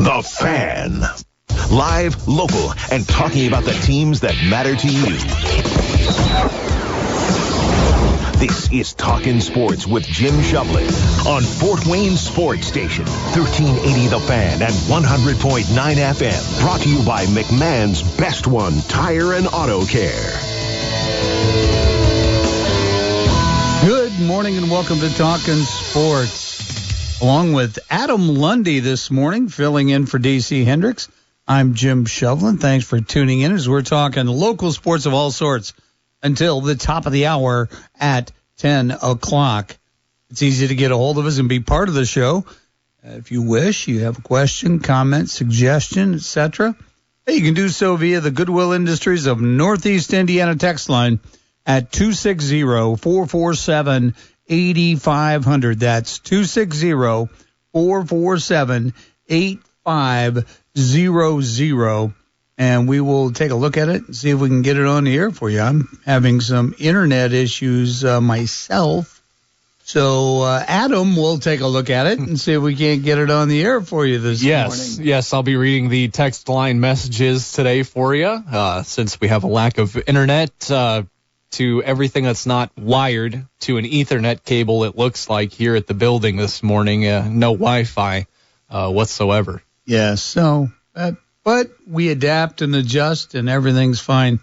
The Fan. Live, local, and talking about the teams that matter to you. This is Talkin Sports with Jim Shovlin on Fort Wayne Sports Station, 1380 The Fan and 100.9 FM. Brought to you by McMahon's Best One Tire and Auto Care. Good morning and welcome to Talkin Sports. Along with Adam Lundy this morning, filling in for DC Hendricks. I'm Jim Shovlin. Thanks for tuning in as we're talking local sports of all sorts until the top of the hour at 10 o'clock. It's easy to get a hold of us and be part of the show. If you wish, you have a question, comment, suggestion, etc., you can do so via the Goodwill Industries of Northeast Indiana text line at 260-447-8500. That's 260-447-8500. And we will take a look at it and see if we can get it on the air for you. I'm having some internet issues myself. So Adam will take a look at it and see if we can't get it on the air for you this morning. Yes, I'll be reading the text line messages today for you since we have a lack of internet to everything that's not wired to an Ethernet cable, it looks like, here at the building this morning. No Wi-Fi whatsoever. Yes, so... but we adapt and adjust, and everything's fine.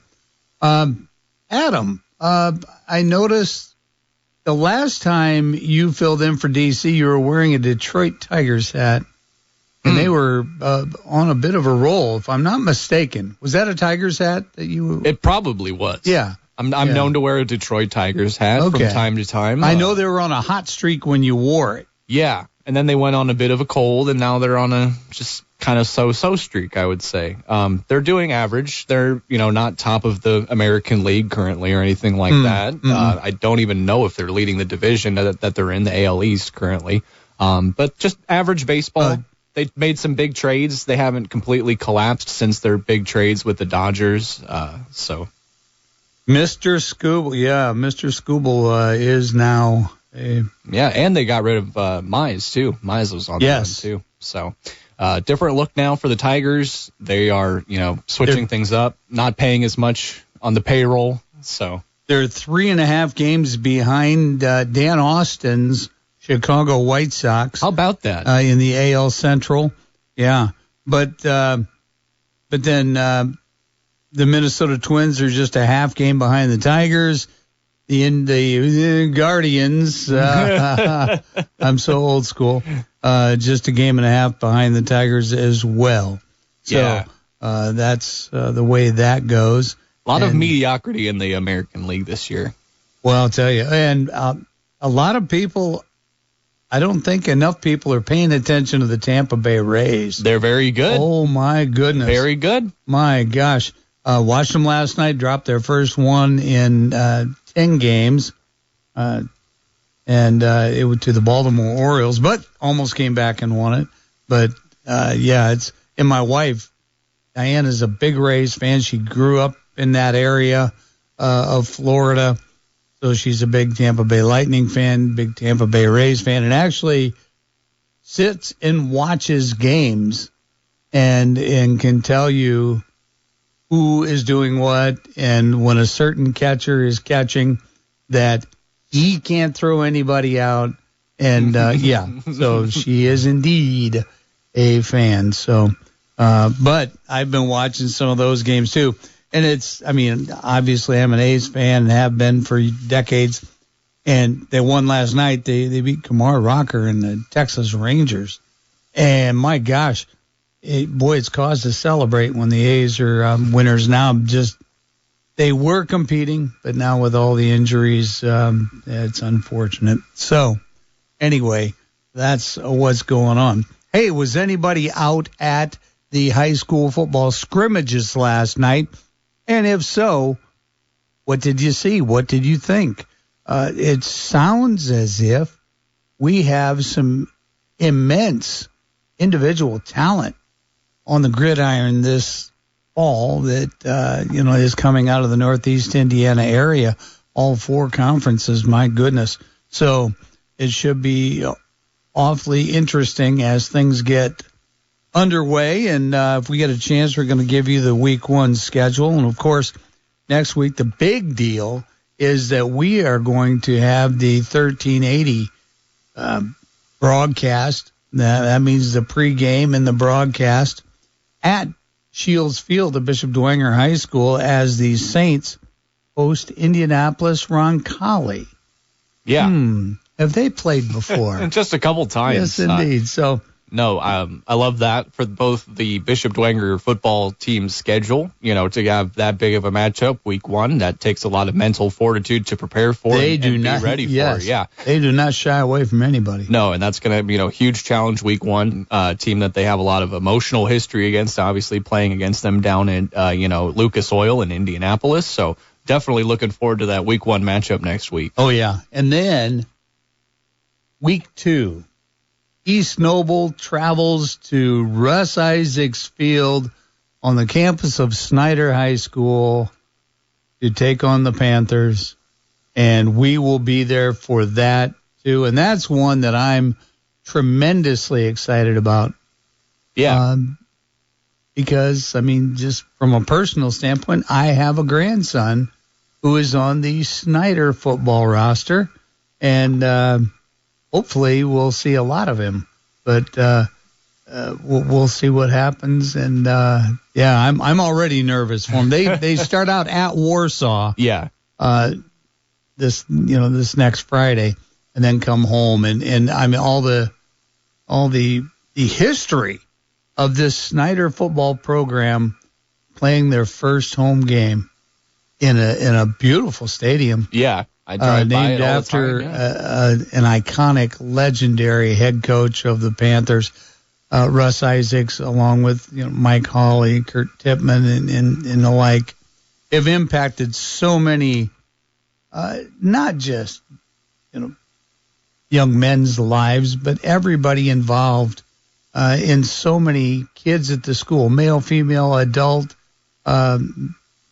Adam, I noticed the last time you filled in for DC, you were wearing a Detroit Tigers hat, and they were on a bit of a roll, if I'm not mistaken. Was that a Tigers hat that you? It probably was. Yeah. I'm known to wear a Detroit Tigers hat from time to time. I know they were on a hot streak when you wore it. Yeah, and then they went on a bit of a cold, and now they're on a just kind of so-so streak, I would say. They're doing average. They're, not top of the American League currently or anything like that. I don't even know if they're leading the division that they're in, the AL East currently. But just average baseball. They made some big trades. They haven't completely collapsed since their big trades with the Dodgers. So, Mr. Skubal is now and they got rid of Mize too. Mize was on the run too. So. Different look now for the Tigers. They are, switching things up, not paying as much on the payroll. So they're 3.5 games behind Dan Austin's Chicago White Sox. How about that? In the AL Central. Yeah. But then the Minnesota Twins are just a half game behind the Tigers. The Guardians, I'm so old school, just a game and a half behind the Tigers as well. So that's the way that goes. A lot of mediocrity in the American League this year. Well, I'll tell you. And a lot of people, I don't think enough people are paying attention to the Tampa Bay Rays. They're very good. Oh, my goodness. Very good. My gosh. Watched them last night, dropped their first one in 10 games, and it went to the Baltimore Orioles, but almost came back and won it. But, and my wife, Diane, is a big Rays fan. She grew up in that area of Florida, so she's a big Tampa Bay Lightning fan, big Tampa Bay Rays fan, and actually sits and watches games and can tell you who is doing what, and when a certain catcher is catching, that he can't throw anybody out. And, so she is indeed a fan. So, but I've been watching some of those games too. And obviously I'm an A's fan and have been for decades. And they won last night. They beat Kumar Rocker and the Texas Rangers. And my gosh, it's cause to celebrate when the A's are winners now. They were competing, but now with all the injuries, it's unfortunate. So, anyway, that's what's going on. Hey, was anybody out at the high school football scrimmages last night? And if so, what did you see? What did you think? It sounds as if we have some immense individual talent on the gridiron this fall that, is coming out of the Northeast Indiana area, all 4 conferences, my goodness. So it should be awfully interesting as things get underway, and if we get a chance, we're going to give you the week 1 schedule. And, of course, next week, the big deal is that we are going to have the 1380 broadcast. That means the pregame and the broadcast at Shields Field at Bishop Dwenger High School as the Saints host Indianapolis Roncalli. Yeah. Have they played before? Just a couple times. Yes, indeed. No, I love that for both the Bishop Dwenger football team's schedule, to have that big of a matchup week 1. That takes a lot of mental fortitude to prepare for and be ready for. Yeah. They do not shy away from anybody. No, and that's going to be, a huge challenge week 1, team that they have a lot of emotional history against, obviously playing against them down in, Lucas Oil in Indianapolis. So definitely looking forward to that week 1 matchup next week. Oh, yeah. And then week 2. East Noble travels to Russ Isaacs Field on the campus of Snyder High School to take on the Panthers, and we will be there for that too. And that's one that I'm tremendously excited about. Yeah. Because, just from a personal standpoint, I have a grandson who is on the Snyder football roster, and hopefully we'll see a lot of him, but we'll see what happens. And I'm already nervous for him. They start out at Warsaw. Yeah. This next Friday, and then come home. And I mean all the history of this Snyder football program playing their first home game in a beautiful stadium. Yeah. I drive by named it all after the time, an iconic, legendary head coach of the Panthers, Russ Isaacs, along with Mike Hawley, Kurt Tippmann, and the like, have impacted so many, not just young men's lives, but everybody involved in so many kids at the school, male, female, adult.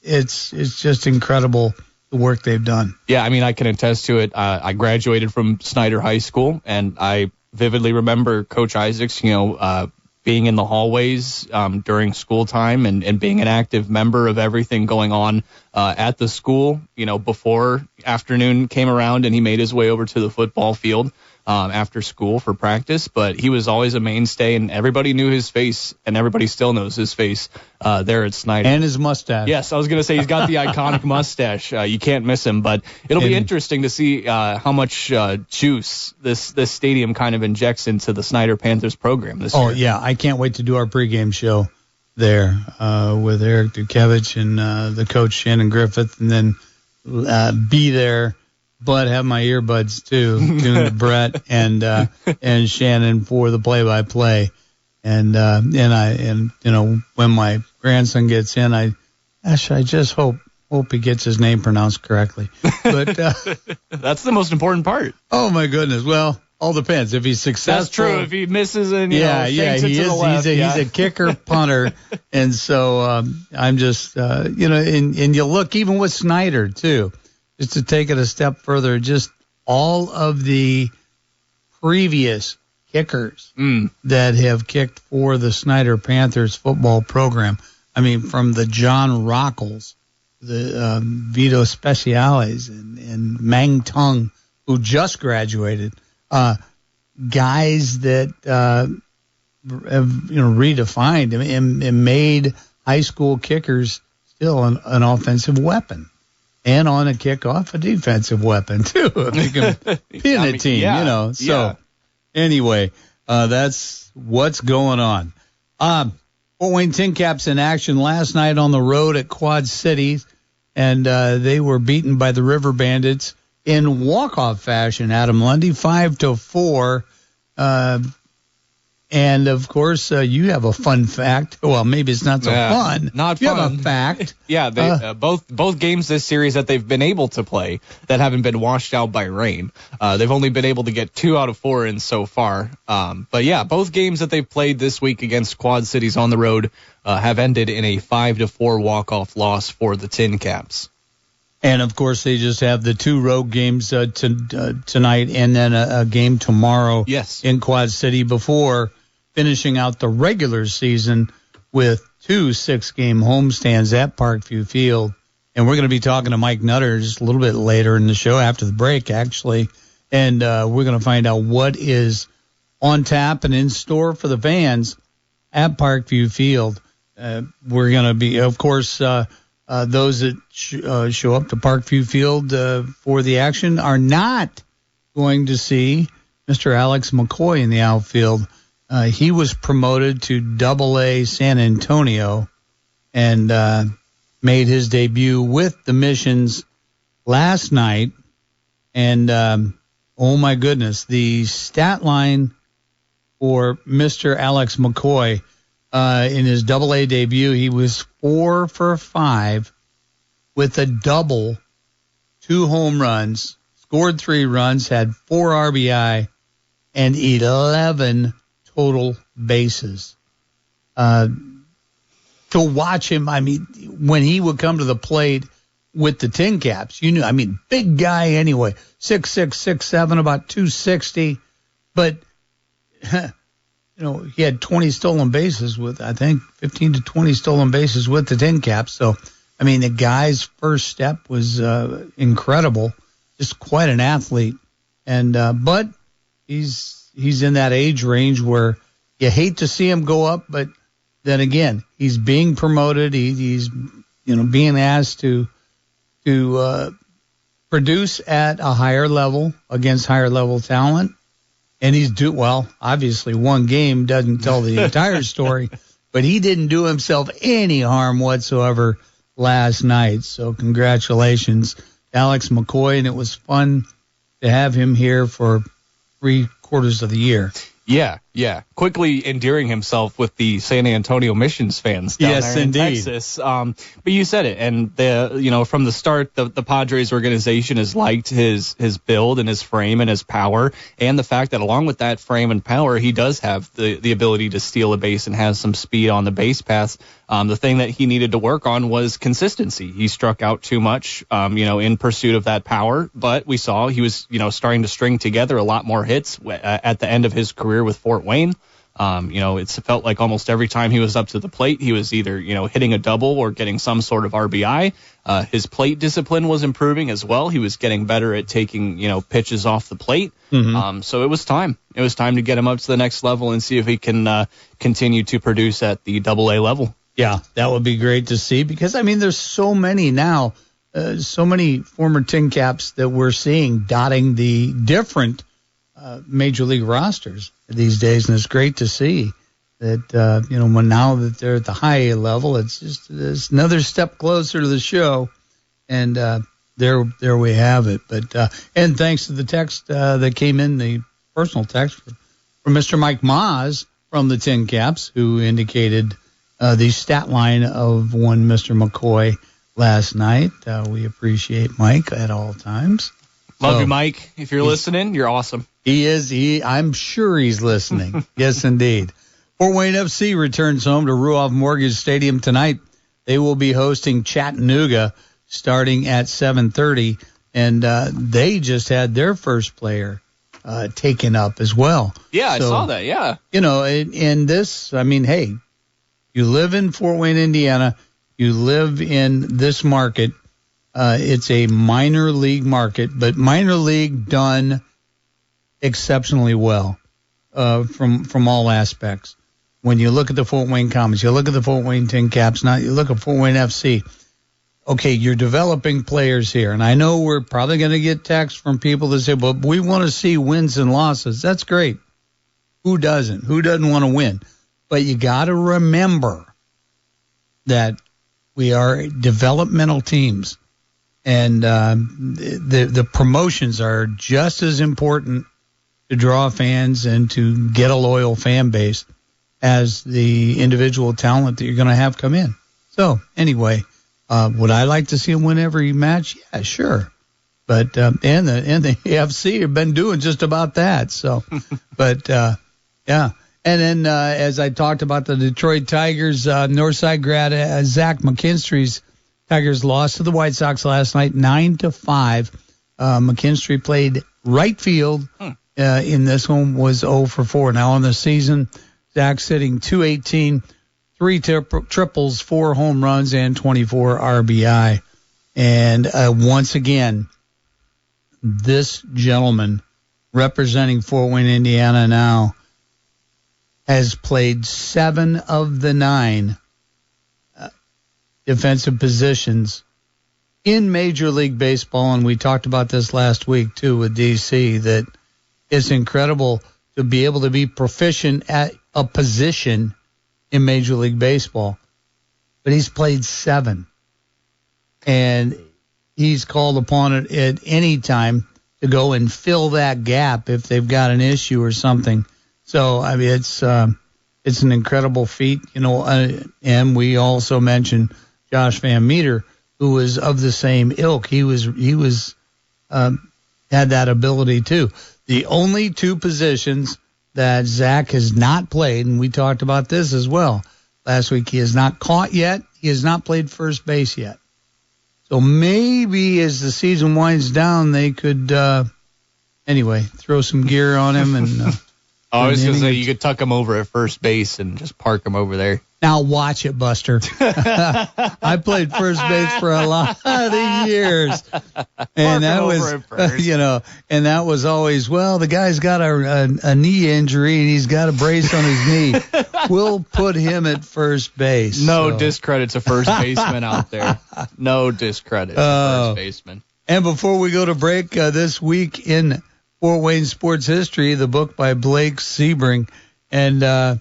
It's just incredible. The work they've done. Yeah, I can attest to it. I graduated from Snyder High School, and I vividly remember Coach Isaacs, being in the hallways during school time and being an active member of everything going on at the school, before afternoon came around and he made his way over to the football field after school for practice. But he was always a mainstay, and everybody knew his face, and everybody still knows his face there at Snyder. And his mustache. Yes, I was going to say he's got the iconic mustache. You can't miss him, but it'll be interesting to see how much juice this stadium kind of injects into the Snyder Panthers program this year. Oh, yeah. I can't wait to do our pregame show there with Eric Dukevich and the coach Shannon Griffith, and then be there. But have my earbuds too, tuned to Brett and Shannon for the play-by-play, and when my grandson gets in, I just hope he gets his name pronounced correctly. But that's the most important part. Oh my goodness! Well, all depends if he's successful. That's true. If he misses and he is. He's a kicker punter, and so I'm just and you look even with Snyder too. Just to take it a step further, just all of the previous kickers that have kicked for the Snyder Panthers football program. From the John Rockles, the Vito Speciales, and Mang Tung, who just graduated, guys that have redefined and made high school kickers still an offensive weapon. And on a kickoff, a defensive weapon, too, if you can pin a team, So, anyway, that's what's going on. Fort Wayne TinCaps in action last night on the road at Quad Cities, and they were beaten by the River Bandits in walk-off fashion, Adam Lundy, 5-4. And, of course, you have a fun fact. Well, maybe it's not so fun. Not you fun. You have a fact. Yeah, they, both games this series that they've been able to play that haven't been washed out by rain. They've only been able to get 2 out of 4 in so far. But, yeah, both games that they've played this week against Quad Cities on the road have ended in a 5-4 walk-off loss for the TinCaps. And, of course, they just have the 2 road games tonight and then a game tomorrow in Quad City before finishing out the regular season with 2 6-game homestands at Parkview Field. And we're going to be talking to Mike Nutter just a little bit later in the show, after the break, actually. And we're going to find out what is on tap and in store for the fans at Parkview Field. We're going to be, of course, those that show up to Parkview Field for the action are not going to see Mr. Alex McCoy in the outfield. He was promoted to Double-A San Antonio and made his debut with the Missions last night. And, oh, my goodness, the stat line for Mr. Alex McCoy in his Double-A debut, he was 4 for 5 with a double, 2 home runs, scored 3 runs, had 4 RBI, and 11 total bases. To watch him, I mean, when he would come to the plate with the TinCaps, you knew, I mean, big guy anyway, 6'6", 6'7", about 260, but, you know, he had 20 stolen bases with, I think, 15 to 20 stolen bases with the TinCaps. So, I mean, the guy's first step was incredible, just quite an athlete. And but he's in that age range where you hate to see him go up, but then again, he's being promoted. He's being asked to produce at a higher level against higher level talent. And well, obviously one game doesn't tell the entire story, but he didn't do himself any harm whatsoever last night. So congratulations, Alex McCoy. And it was fun to have him here for 3/4 of the year. Yeah. Quickly endearing himself with the San Antonio Missions fans down there in Texas. But you said it, and from the start, the Padres organization has liked his build and his frame and his power, and the fact that along with that frame and power, he does have the ability to steal a base and has some speed on the base paths. The thing that he needed to work on was consistency. He struck out too much, in pursuit of that power, but we saw he was, starting to string together a lot more hits at the end of his career with Fort Wayne. It felt like almost every time he was up to the plate, he was either, hitting a double or getting some sort of RBI. His plate discipline was improving as well. He was getting better at taking, pitches off the plate. Mm-hmm. So it was time. It was time to get him up to the next level and see if he can continue to produce at the Double-A level. Yeah, that would be great to see because, I mean, there's so many now, so many former TinCaps that we're seeing dotting the different major league rosters these days, and it's great to see that when now that they're at the high A level, it's another step closer to the show, and there we have it. But and thanks to the text that came in, the personal text from Mr. Mike Maas from the TinCaps, who indicated the stat line of one Mr. McCoy last night. We appreciate Mike at all times. Love you, Mike. If you're listening, you're awesome. He is. I'm sure he's listening. Yes, indeed. Fort Wayne FC returns home to Ruoff Mortgage Stadium tonight. They will be hosting Chattanooga starting at 7:30, and they just had their first player taken up as well. Yeah, I saw that, yeah. In this, I mean, hey, you live in Fort Wayne, Indiana. You live in this market. It's a minor league market, but minor league done exceptionally well from all aspects. When you look at the Fort Wayne Komets, you look at the Fort Wayne TinCaps, now you look at Fort Wayne FC. Okay, you're developing players here, and I know we're probably going to get texts from people that say, "But we want to see wins and losses." That's great. Who doesn't? Who doesn't want to win? But you got to remember that we are developmental teams, and the promotions are just as important to draw fans and to get a loyal fan base as the individual talent that you're going to have come in. So anyway, would I like to see them win every match? Yeah, sure. But and the AFC have been doing just about that. So, but yeah. And then as I talked about the Detroit Tigers, Northside grad Zach McKinstry's Tigers lost to the White Sox last night 9-5. McKinstry played right field in this one, was 0 for 4. Now on the season, Zach's hitting .218, 3 triples, 4 home runs, and 24 RBI. And once again, this gentleman representing Fort Wayne, Indiana now has played 7 of the 9 defensive positions in Major League Baseball. And we talked about this last week, too, with DC, that it's incredible to be able to be proficient at a position in Major League Baseball. But he's played 7. And he's called upon it at any time to go and fill that gap if they've got an issue or something. So, I mean, it's an incredible feat, and we also mentioned Josh Van Meter, who was of the same ilk. He had that ability too. The only 2 positions that Zach has not played, and we talked about this as well last week, he has not caught yet. He has not played first base yet. So maybe as the season winds down, they could, throw some gear on him. And I was going to say you could tuck him over at first base and just park him over there. Now watch it, Buster. I played first base for a lot of years, and that was always, well, the guy's got a knee injury and he's got a brace on his knee. We'll put him at first base. No discredit to first baseman out there. No discredit to first baseman. And before we go to break, this week in Fort Wayne sports history, the book by Blake Sebring, and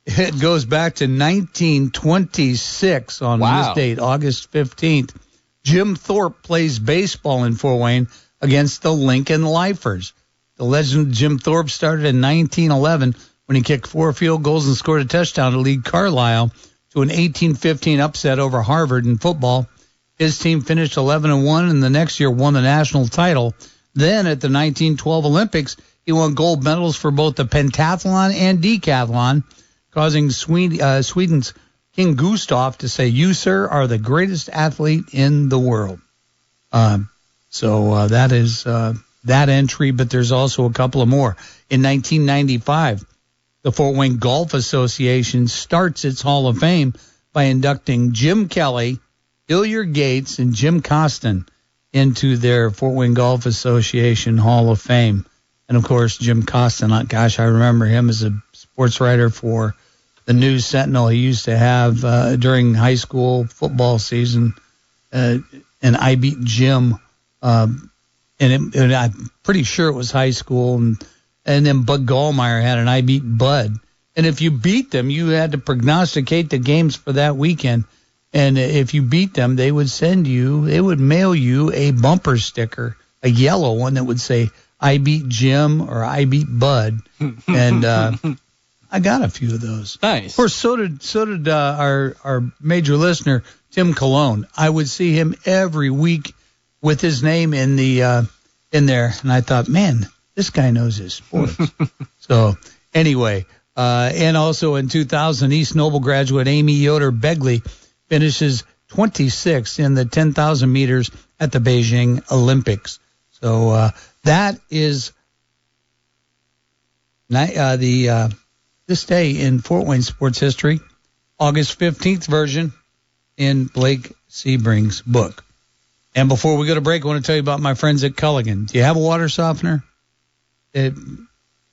it goes back to 1926 on this date, August 15th. Jim Thorpe plays baseball in Fort Wayne against the Lincoln Lifers. The legend Jim Thorpe started in 1911 when he kicked 4 field goals and scored a touchdown to lead Carlisle to an 18-15 upset over Harvard in football. His team finished 11-1 and the next year won the national title. Then at the 1912 Olympics, he won gold medals for both the pentathlon and decathlon, causing Sweden's King Gustav to say, "You, sir, are the greatest athlete in the world." So that is that entry, but there's also a couple of more. In 1995, the Fort Wayne Golf Association starts its Hall of Fame by inducting Jim Kelly, Hilliard Gates, and Jim Costin into their Fort Wayne Golf Association Hall of Fame. And, of course, Jim Costin, I remember him as a sports writer for the News Sentinel. He used to have during high school football season, and I beat Jim, and I'm pretty sure it was high school, and then Bud Gallmeyer had an I beat Bud. And if you beat them, you had to prognosticate the games for that weekend. And if you beat them, they would mail you a bumper sticker, a yellow one that would say, "I beat Jim" or "I beat Bud." And I got a few of those. Nice. Of course, so did our major listener, Tim Colon. I would see him every week with his name in there. And I thought, man, this guy knows his sports. So anyway, and also in 2000, East Noble graduate Amy Yoder Begley finishes 26th in the 10,000 meters at the Beijing Olympics. So that is this day in Fort Wayne sports history, August 15th version in Blake Sebring's book. And before we go to break, I want to tell you about my friends at Culligan. Do you have a water softener? It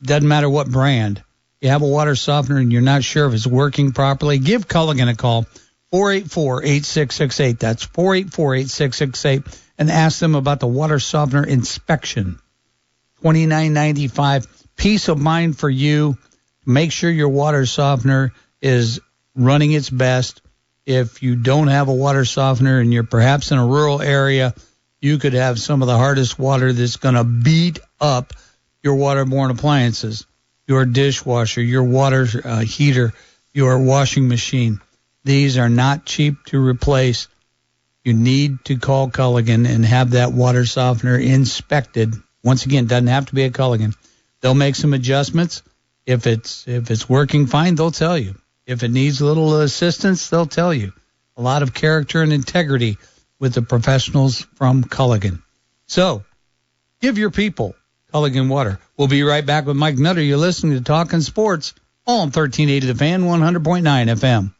doesn't matter what brand. You have a water softener and you're not sure if it's working properly, give Culligan a call, 484-8668. That's 484-8668. And ask them about the water softener inspection. $29.95. Peace of mind for you. Make sure your water softener is running its best. If you don't have a water softener and you're perhaps in a rural area, you could have some of the hardest water that's going to beat up your waterborne appliances, your dishwasher, your water heater, your washing machine. These are not cheap to replace. You need to call Culligan and have that water softener inspected. Once again, doesn't have to be a Culligan. They'll make some adjustments. If it's working fine, they'll tell you. If it needs a little assistance, they'll tell you. A lot of character and integrity with the professionals from Culligan. So, give your people Culligan water. We'll be right back with Mike Nutter. You're listening to Talkin Sports All on 1380 The Fan, 100.9 FM.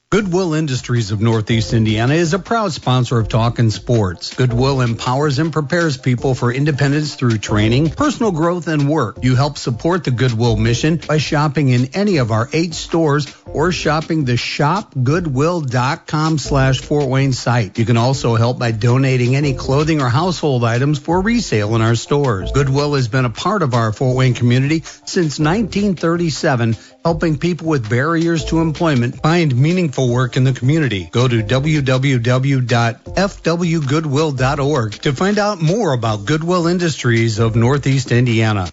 Goodwill Industries of Northeast Indiana is a proud sponsor of Talkin Sports. Goodwill empowers and prepares people for independence through training, personal growth, and work. You help support the Goodwill mission by shopping in any of our 8 stores or shopping the shopgoodwill.com/Fort Wayne site. You can also help by donating any clothing or household items for resale in our stores. Goodwill has been a part of our Fort Wayne community since 1937, helping people with barriers to employment find meaningful work in the community. Go to www.fwgoodwill.org to find out more about Goodwill Industries of Northeast Indiana.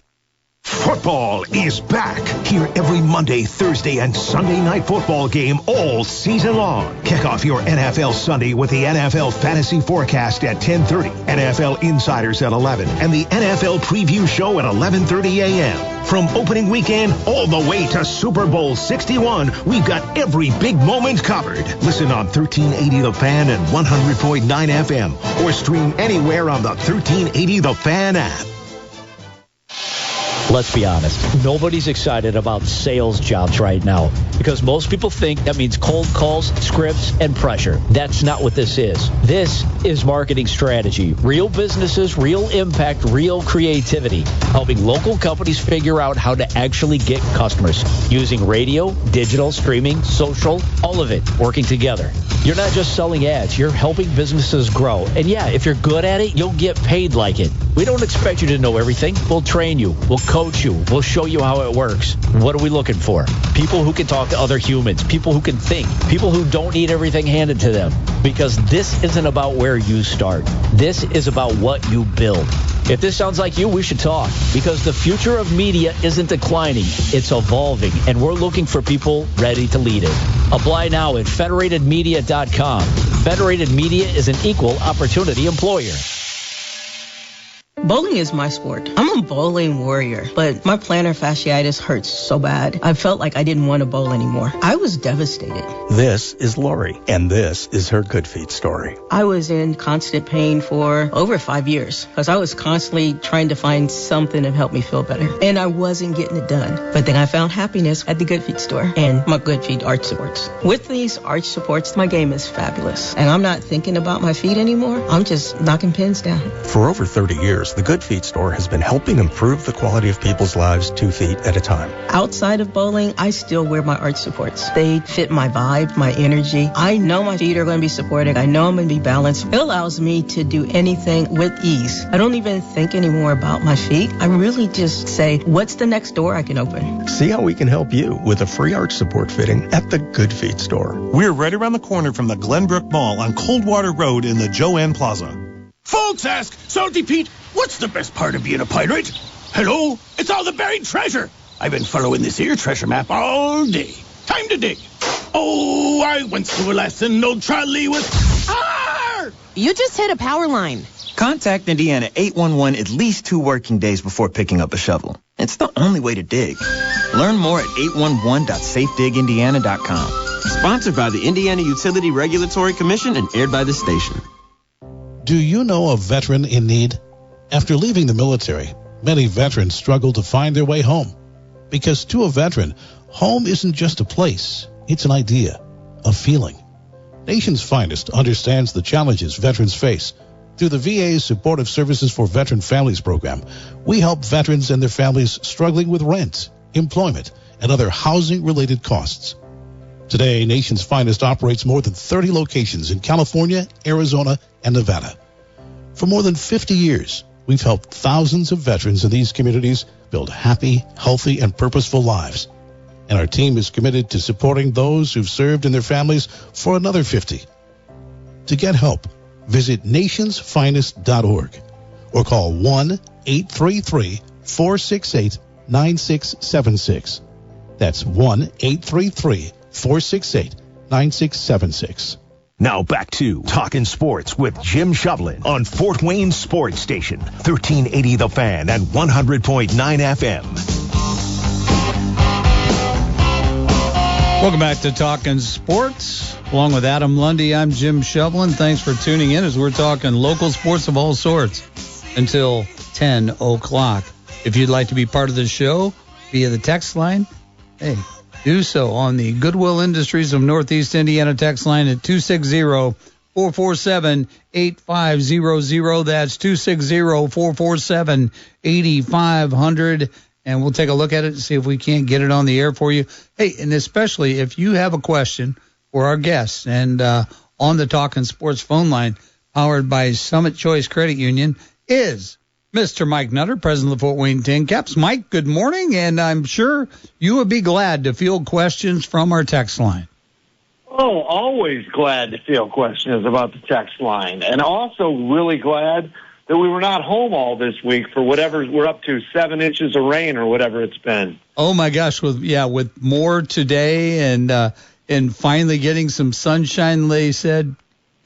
Football is back. Hear every Monday, Thursday, and Sunday night football game all season long. Kick off your NFL Sunday with the NFL Fantasy Forecast at 10:30, NFL Insiders at 11, and the NFL Preview Show at 11:30 a.m. From opening weekend all the way to Super Bowl 61, we've got every big moment covered. Listen on 1380 The Fan and 100.9 FM, or stream anywhere on the 1380 The Fan app. Let's be honest, nobody's excited about sales jobs right now because most people think that means cold calls, scripts, and pressure. That's not what this is. This is marketing strategy. Real businesses, real impact, real creativity. Helping local companies figure out how to actually get customers using radio, digital, streaming, social, all of it working together. You're not just selling ads, you're helping businesses grow. And yeah, if you're good at it, you'll get paid like it. We don't expect you to know everything. We'll train you. We'll coach you. We'll show you how it works. What are we looking for? People who can talk to other humans. People who can think. People who don't need everything handed to them. Because this isn't about where you start. This is about what you build. If this sounds like you, we should talk. Because the future of media isn't declining. It's evolving. And we're looking for people ready to lead it. Apply now at federatedmedia.com. Federated Media is an equal opportunity employer. Bowling is my sport. I'm a bowling warrior, but my plantar fasciitis hurts so bad. I felt like I didn't want to bowl anymore. I was devastated. This is Lori, and this is her Good Feet story. I was in constant pain for over 5 years because I was constantly trying to find something to help me feel better, and I wasn't getting it done. But then I found happiness at the Good Feet store and my Good Feet arch supports. With these arch supports, my game is fabulous, and I'm not thinking about my feet anymore. I'm just knocking pins down. For over 30 years, the Good Feet store has been helping improve the quality of people's lives 2 feet at a time. Outside of bowling, I still wear my arch supports. They fit my vibe, my energy. I know my feet are going to be supported. I know I'm going to be balanced. It allows me to do anything with ease. I don't even think anymore about my feet. I really just say, what's the next door I can open? See how we can help you with a free arch support fitting at the Good Feet store. We're right around the corner from the Glenbrook Mall on Coldwater Road in the Joanne Plaza. Folks ask, Salty Pete, what's the best part of being a pirate? Hello, it's all the buried treasure. I've been following this here treasure map all day. Time to dig. Oh, I went through a lesson, no trolley with... Arr! You just hit a power line. Contact Indiana 811 at least 2 working days before picking up a shovel. It's the only way to dig. Learn more at 811.safedigindiana.com. Sponsored by the Indiana Utility Regulatory Commission and aired by the station. Do you know a veteran in need? After leaving the military, many veterans struggle to find their way home. Because to a veteran, home isn't just a place, it's an idea, a feeling. Nation's Finest understands the challenges veterans face. Through the VA's Supportive Services for Veteran Families program, we help veterans and their families struggling with rent, employment, and other housing-related costs. Today, Nation's Finest operates more than 30 locations in California, Arizona, and Nevada. For more than 50 years, we've helped thousands of veterans in these communities build happy, healthy, and purposeful lives. And our team is committed to supporting those who've served and their families for another 50. To get help, visit nationsfinest.org or call 1-833-468-9676. That's 1-833-468-9676. Now back to Talkin Sports with Jim Shovlin on Fort Wayne Sports Station, 1380 The Fan and 100.9 FM. Welcome back to Talkin Sports. Along with Adam Lundy, I'm Jim Shovlin. Thanks for tuning in as we're talking local sports of all sorts until 10 o'clock. If you'd like to be part of the show via the text line, hey, do so on the Goodwill Industries of Northeast Indiana text line at 260-447-8500. That's 260-447-8500. And we'll take a look at it and see if we can't get it on the air for you. Hey, and especially if you have a question for our guests, and on the Talkin Sports phone line, powered by Summit Choice Credit Union, is Mr. Mike Nutter, president of the Fort Wayne TinCaps. Mike, good morning, and I'm sure you would be glad to field questions from our text line. Oh, always glad to field questions about the text line, and also really glad that we were not home all this week for whatever we're up to, 7 inches of rain or whatever it's been. Oh my gosh, with more today and finally getting some sunshine, they said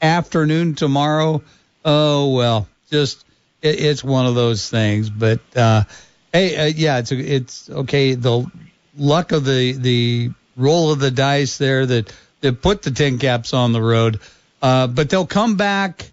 afternoon tomorrow. Oh well, just it's one of those things. But it's okay. The luck of the roll of the dice there that put the TinCaps on the road, but they'll come back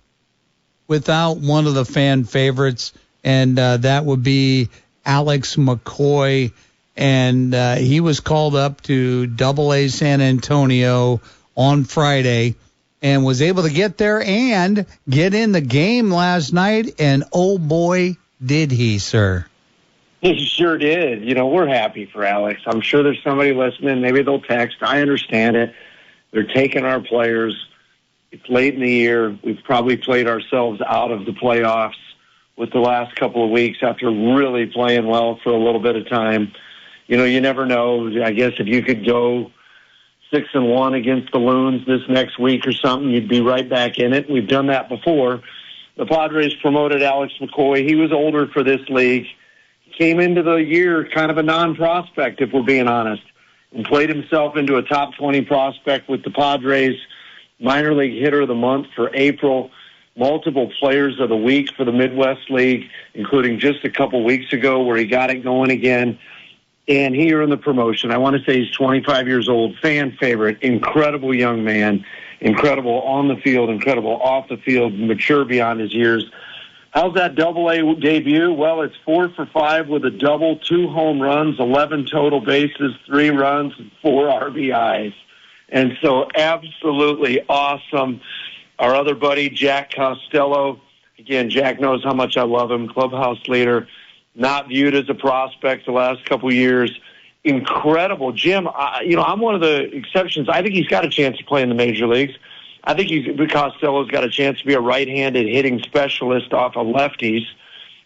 without one of the fan favorites, and that would be Alex McCoy. And he was called up to AA San Antonio on Friday and was able to get there and get in the game last night. And, oh, boy, did he, sir. He sure did. You know, we're happy for Alex. I'm sure there's somebody listening. Maybe they'll text. I understand it. They're taking our players. It's late in the year. We've probably played ourselves out of the playoffs with the last couple of weeks after really playing well for a little bit of time. You know, you never know. I guess if you could go 6-1 against the Loons this next week or something, you'd be right back in it. We've done that before. The Padres promoted Alex McCoy. He was older for this league. He came into the year kind of a non-prospect, if we're being honest, and played himself into a top 20 prospect with the Padres, minor league hitter of the month for April, multiple players of the week for the Midwest League, including just a couple weeks ago where he got it going again. And he earned the promotion. I want to say he's 25 years old, fan favorite, incredible young man, incredible on the field, incredible off the field, mature beyond his years. How's that AA debut? Well, it's 4 for 5 with a double, 2 home runs, 11 total bases, 3 runs, and 4 RBIs. And so absolutely awesome. Our other buddy, Jack Costello. Again, Jack knows how much I love him, clubhouse leader. Not viewed as a prospect the last couple of years. Incredible. Jim, I'm one of the exceptions. I think he's got a chance to play in the major leagues. I think Costello's got a chance to be a right-handed hitting specialist off of lefties.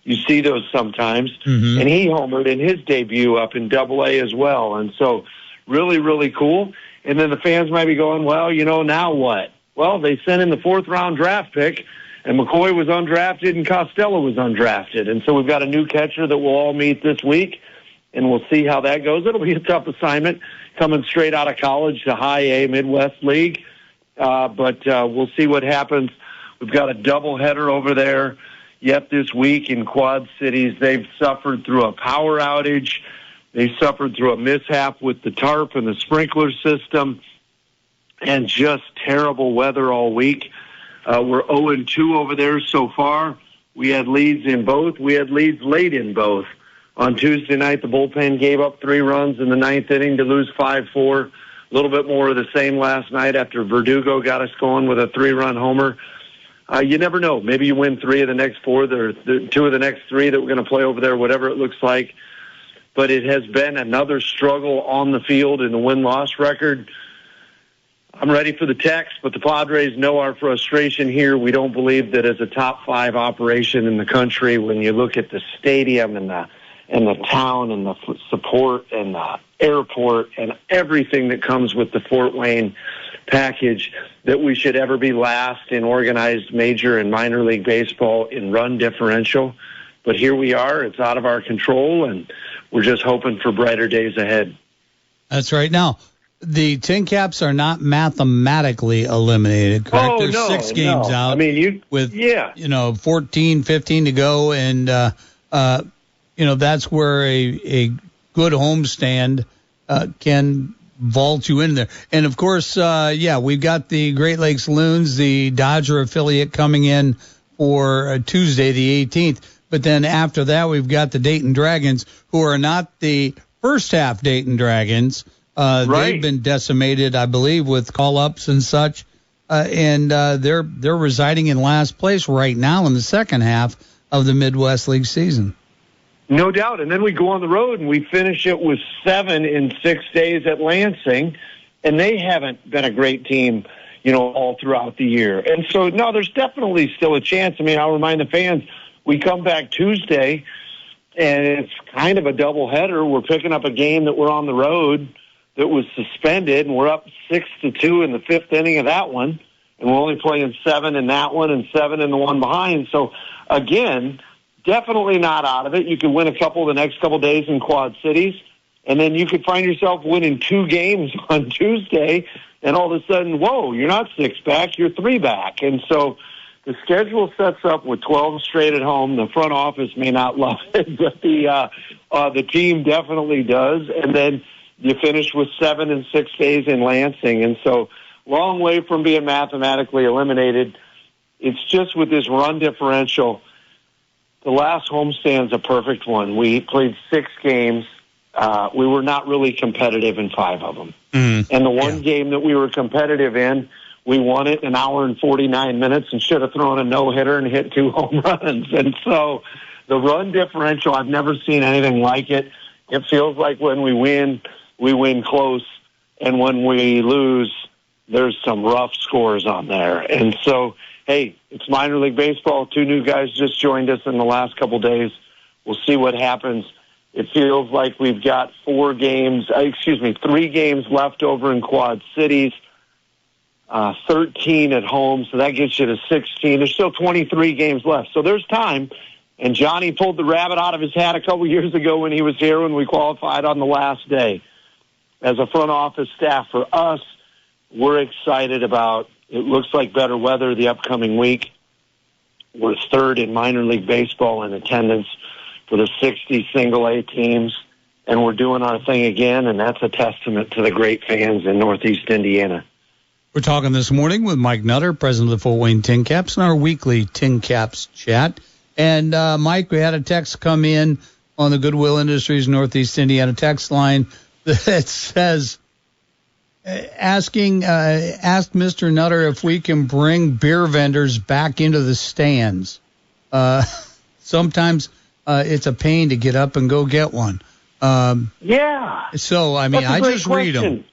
You see those sometimes. Mm-hmm. And he homered in his debut up in AA as well. And so really, really cool. And then the fans might be going, well, now what? Well, they sent in the 4th-round draft pick, and McCoy was undrafted and Costello was undrafted. And so we've got a new catcher that we'll all meet this week, and we'll see how that goes. It'll be a tough assignment coming straight out of college to High A Midwest League. But we'll see what happens. We've got a doubleheader over there yet this week in Quad Cities. They've suffered through a power outage. They suffered through a mishap with the tarp and the sprinkler system and just terrible weather all week. We're 0-2 over there so far. We had leads in both. We had leads late in both. On Tuesday night, the bullpen gave up 3 runs in the 9th inning to lose 5-4. A little bit more of the same last night after Verdugo got us going with a 3-run homer. You never know. Maybe you win 3 of the next 4, or 2 of the next 3 that we're going to play over there, whatever it looks like. But it has been another struggle on the field in the win-loss record. I'm ready for the text, but the Padres know our frustration here. We don't believe that as a top 5 operation in the country, when you look at the stadium and the town and the support and the airport and everything that comes with the Fort Wayne package, that we should ever be last in organized major and minor league baseball in run differential. But here we are. It's out of our control, and we're just hoping for brighter days ahead. That's right. Now, the TinCaps are not mathematically eliminated, correct? Oh, There's 6 games out. I mean, with 14, 15 to go, and that's where a good homestand can vault you in there. And of course, we've got the Great Lakes Loons, the Dodger affiliate, coming in for Tuesday, the 18th. But then after that, we've got the Dayton Dragons, who are not the first half Dayton Dragons. They've been decimated, I believe, with call-ups and such. And they're residing in last place right now in the second half of the Midwest League season. No doubt. And then we go on the road and we finish it with 7 in 6 days at Lansing, and they haven't been a great team, all throughout the year. And so, no, there's definitely still a chance. I mean, I'll remind the fans, we come back Tuesday, and it's kind of a doubleheader. We're picking up a game that we're on the road that was suspended, and we're up 6-2 in the 5th inning of that one, and we're only playing 7 in that one and 7 in the one behind. So, again, definitely not out of it. You could win a couple the next couple days in Quad Cities, and then you could find yourself winning 2 games on Tuesday, and all of a sudden, whoa, you're not 6 back, you're 3 back. And so the schedule sets up with 12 straight at home. The front office may not love it, but the team definitely does. And then you finish with 7 in 6 days in Lansing. And so long way from being mathematically eliminated. It's just with this run differential, the last homestand's a perfect one. We played 6 games. We were not really competitive in 5 of them. And the one game that we were competitive in, we won it in an hour and 49 minutes and should have thrown a no-hitter and hit 2 home runs. And so the run differential, I've never seen anything like it. It feels like when we win close, and when we lose, there's some rough scores on there. And so, hey, it's minor league baseball. 2 new guys just joined us in the last couple days. We'll see what happens. It feels like we've got 3 games left over in Quad Cities, 13 at home, so that gets you to 16. There's still 23 games left, so there's time. And Johnny pulled the rabbit out of his hat a couple years ago when he was here when we qualified on the last day. As a front office staff for us, we're excited about, it looks like better weather the upcoming week. We're 3rd in minor league baseball in attendance for the 60 single-A teams, and we're doing our thing again, and that's a testament to the great fans in Northeast Indiana. We're talking this morning with Mike Nutter, president of the Fort Wayne TinCaps, in our weekly TinCaps chat. And, Mike, we had a text come in on the Goodwill Industries Northeast Indiana text line that says, asked Mr. Nutter if we can bring beer vendors back into the stands. Sometimes it's a pain to get up and go get one. Yeah. So, I mean, I just read them.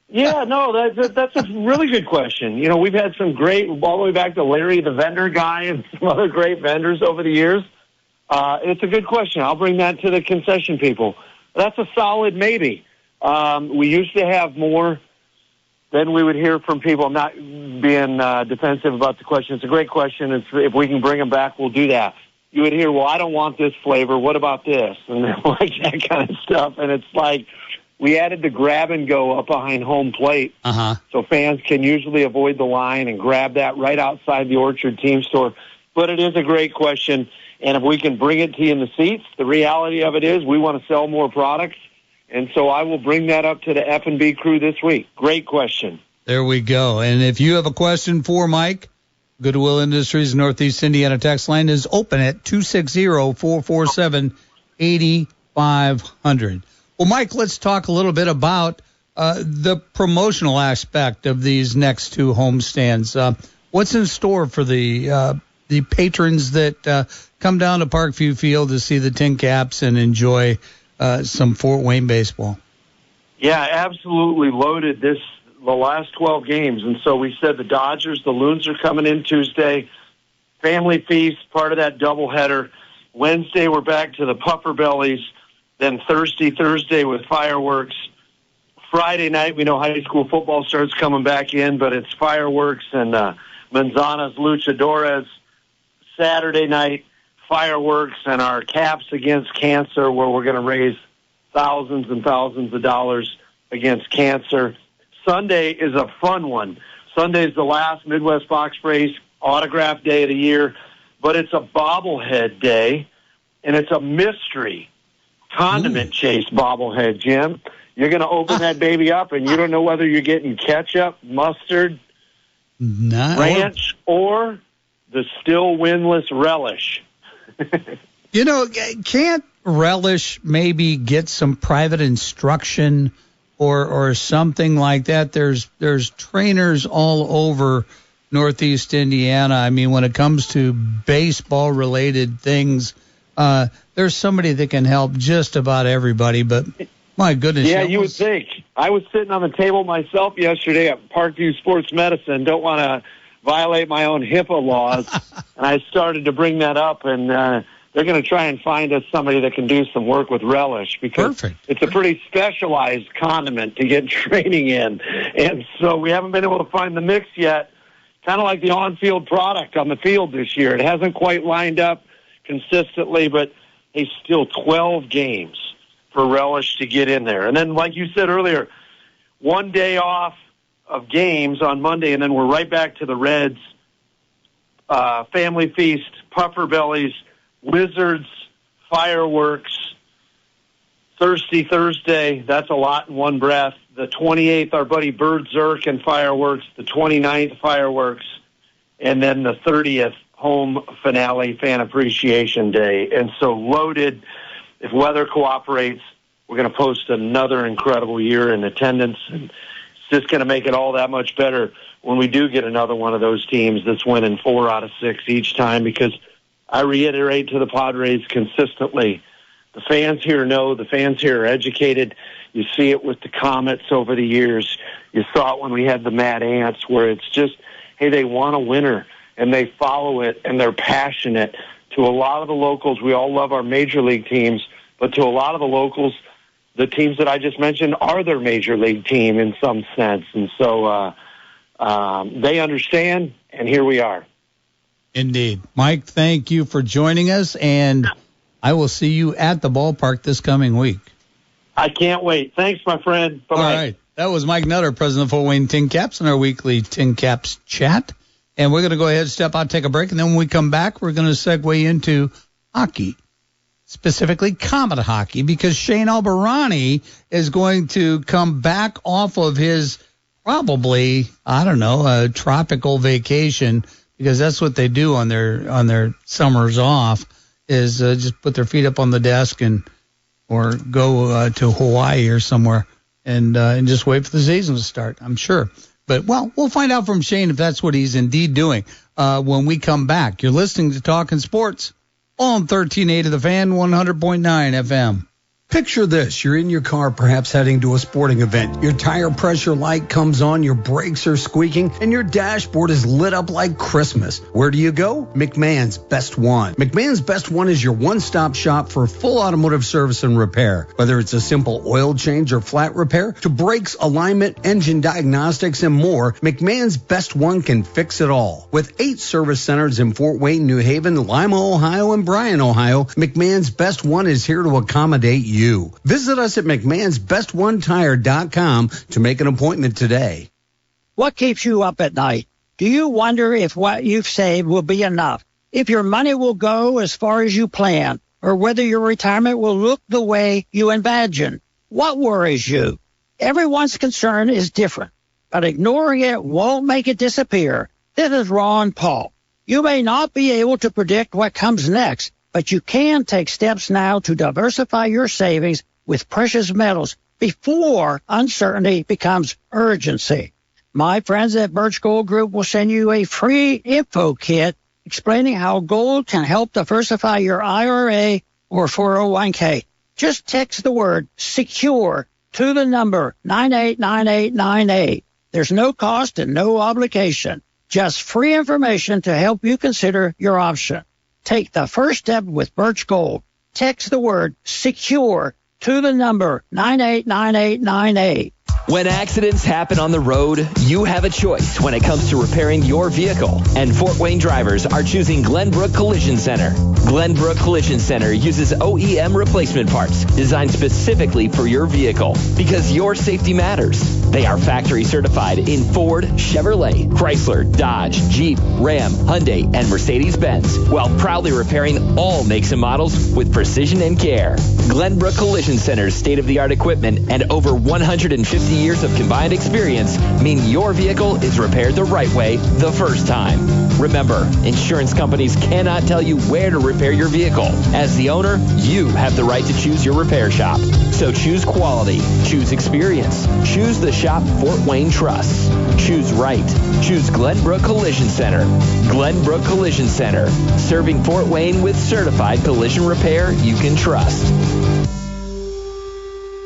Yeah, no, that's a really good question. We've had some great, all the way back to Larry, the vendor guy, and some other great vendors over the years. It's a good question. I'll bring that to the concession people. That's a solid maybe. We used to have more than we would hear from people. I'm not being defensive about the question. It's a great question. If we can bring them back, we'll do that. You would hear, well, I don't want this flavor. What about this? And like that kind of stuff. And it's like we added the grab and go up behind home plate. So fans can usually avoid the line and grab that right outside the Orchard team store. But it is a great question. And if we can bring it to you in the seats, the reality of it is we want to sell more products. And so I will bring that up to the F&B crew this week. Great question. There we go. And if you have a question for Mike, Goodwill Industries Northeast Indiana text line is open at 260-447-8500. Well, Mike, let's talk a little bit about the promotional aspect of these next 2 homestands. What's in store for the patrons that come down to Parkview Field to see the TinCaps and enjoy some Fort Wayne baseball? Yeah, absolutely loaded the last 12 games. And so we said the Dodgers, the Loons are coming in Tuesday. Family feast, part of that doubleheader. Wednesday, we're back to the Puffer Bellies. Then Thursday with fireworks. Friday night, we know high school football starts coming back in, but it's fireworks and Manzana's Luchadores. Saturday night, fireworks and our Caps against cancer, where we're going to raise thousands and thousands of dollars against cancer. Sunday is a fun one. Sunday is the last Midwest Box Race autograph day of the year, but it's a bobblehead day, and it's a mystery condiment chase bobblehead, Jim. You're going to open that baby up, and you don't know whether you're getting ketchup, mustard, ranch, or the still winless relish. Can't relish maybe get some private instruction or something like that. There's trainers all over Northeast Indiana. I mean, when it comes to baseball related things, there's somebody that can help just about everybody. But my goodness. Yeah, you would think. I was sitting on the table myself yesterday at Parkview Sports Medicine. Don't want to violate my own HIPAA laws. And I started to bring that up, and they're going to try and find us somebody that can do some work with relish, because it's a pretty specialized condiment to get training in. And so we haven't been able to find the mix yet. Kind of like the on-field product on the field this year. It hasn't quite lined up consistently, but it's still 12 games for relish to get in there. And then, like you said earlier, one day off of games on Monday, and then we're right back to the Reds, Family Feast, Puffer Bellies, Wizards, fireworks, Thirsty Thursday. That's a lot in one breath. The 28th, our buddy Bird Zirk and fireworks. The 29th, fireworks. And then the 30th, home finale, Fan Appreciation Day. And so loaded. If weather cooperates, we're going to post another incredible year in attendance. And it's just going to make it all that much better when we do get another one of those teams that's winning 4 out of 6 each time, because I reiterate to the Padres consistently, the fans here know, the fans here are educated. You see it with the Komets over the years. You saw it when we had the Mad Ants, where it's just, hey, they want a winner, and they follow it, and they're passionate. To a lot of the locals, we all love our major league teams, but to a lot of the locals, the teams that I just mentioned are their major league team in some sense. And so they understand, and here we are. Indeed. Mike, thank you for joining us, and I will see you at the ballpark this coming week. I can't wait. Thanks, my friend. Bye-bye. All right. That was Mike Nutter, president of Fort Wayne TinCaps, in our weekly TinCaps chat. And we're going to go ahead, step out, take a break, and then when we come back, we're going to segue into hockey, specifically Comet hockey, because Shane Albahrani is going to come back off of his probably, a tropical vacation, because that's what they do on their summers off, is just put their feet up on the desk or go to Hawaii or somewhere and just wait for the season to start, I'm sure. But, well, we'll find out from Shane if that's what he's indeed doing when we come back. You're listening to Talkin Sports on 1380 The Fan, 100.9 FM. Picture this. You're in your car, perhaps heading to a sporting event. Your tire pressure light comes on, your brakes are squeaking, and your dashboard is lit up like Christmas. Where do you go? McMahon's Best One. McMahon's Best One is your one-stop shop for full automotive service and repair. Whether it's a simple oil change or flat repair, to brakes, alignment, engine diagnostics, and more, McMahon's Best One can fix it all. With 8 service centers in Fort Wayne, New Haven, Lima, Ohio, and Bryan, Ohio, McMahon's Best One is here to accommodate you. Visit us at McMahon'sBestOneTire.com to make an appointment today. What keeps you up at night? Do you wonder if what you've saved will be enough? If your money will go as far as you plan? Or whether your retirement will look the way you imagine? What worries you? Everyone's concern is different, but ignoring it won't make it disappear. This is Ron Paul. You may not be able to predict what comes next, but you can take steps now to diversify your savings with precious metals before uncertainty becomes urgency. My friends at Birch Gold Group will send you a free info kit explaining how gold can help diversify your IRA or 401k. Just text the word SECURE to the number 989898. There's no cost and no obligation. Just free information to help you consider your option. Take the first step with Birch Gold. Text the word SECURE to the number 989898. When accidents happen on the road, you have a choice when it comes to repairing your vehicle. And Fort Wayne drivers are choosing Glenbrook Collision Center. Glenbrook Collision Center uses OEM replacement parts designed specifically for your vehicle because your safety matters. They are factory certified in Ford, Chevrolet, Chrysler, Dodge, Jeep, Ram, Hyundai, and Mercedes-Benz, while proudly repairing all makes and models with precision and care. Glenbrook Collision Center's state-of-the-art equipment and over 150 years of combined experience mean your vehicle is repaired the right way the first time. Remember, insurance companies cannot tell you where to repair your vehicle. As the owner, you have the right to choose your repair shop. So choose quality, choose experience, choose the shop Fort Wayne trusts. Choose right. Choose Glenbrook Collision Center. Glenbrook Collision Center, serving Fort Wayne with certified collision repair you can trust.